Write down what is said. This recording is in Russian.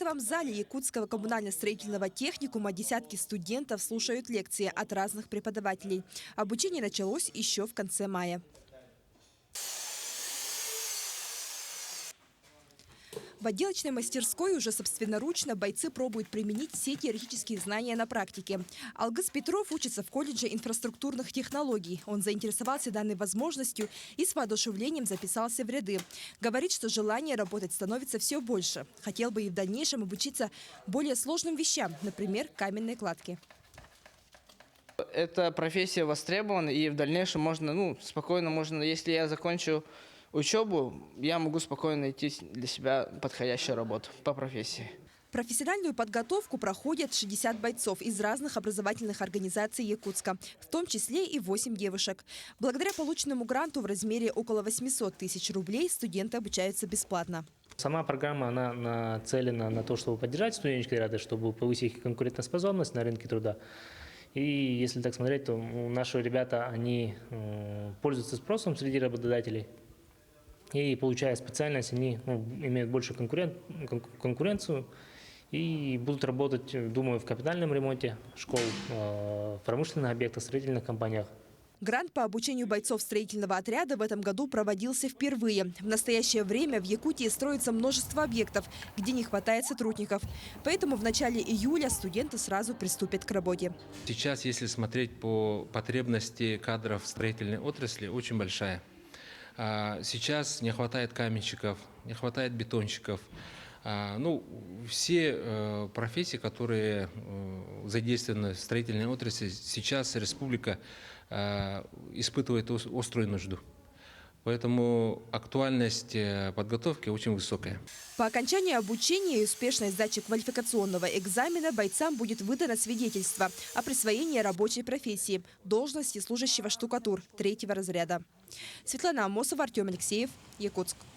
актовом зале Якутского коммунально-строительного техникума десятки студентов слушают лекции от разных преподавателей. Обучение началось еще в конце мая. В отделочной мастерской уже собственноручно бойцы пробуют применить все теоретические знания на практике. Алгыс Петров учится в колледже инфраструктурных технологий. Он заинтересовался данной возможностью и с воодушевлением записался в ряды. Говорит, что желание работать становится все больше. Хотел бы и в дальнейшем обучиться более сложным вещам, например, каменной кладке. Эта профессия востребована, и в дальнейшем можно, спокойно можно, если я закончу учебу, я могу спокойно найти для себя подходящую работу по профессии. Профессиональную подготовку проходят 60 бойцов из разных образовательных организаций Якутска, в том числе и 8 девушек. Благодаря полученному гранту в размере около 800 тысяч рублей студенты обучаются бесплатно. Сама программа она нацелена на то, чтобы поддержать студенческие ряды, чтобы повысить их конкурентоспособность на рынке труда. И если так смотреть, то наши ребята, они пользуются спросом среди работодателей. И, получая специальность, они имеют больше конкуренцию и будут работать, думаю, в капитальном ремонте школ, в промышленных объектах, строительных компаниях. Грант по обучению бойцов строительного отряда в этом году проводился впервые. В настоящее время в Якутии строится множество объектов, где не хватает сотрудников. Поэтому в начале июля студенты сразу приступят к работе. Сейчас, если смотреть по потребности кадров в строительной отрасли, очень большая. Сейчас не хватает каменщиков, не хватает бетонщиков. Все профессии, которые задействованы в строительной отрасли, сейчас республика испытывает острую нужду. Поэтому актуальность подготовки очень высокая. По окончании обучения и успешной сдачи квалификационного экзамена бойцам будет выдано свидетельство о присвоении рабочей профессии, должности служащего штукатур 3-го разряда. Светлана Амосова, Артем Алексеев, Якутск.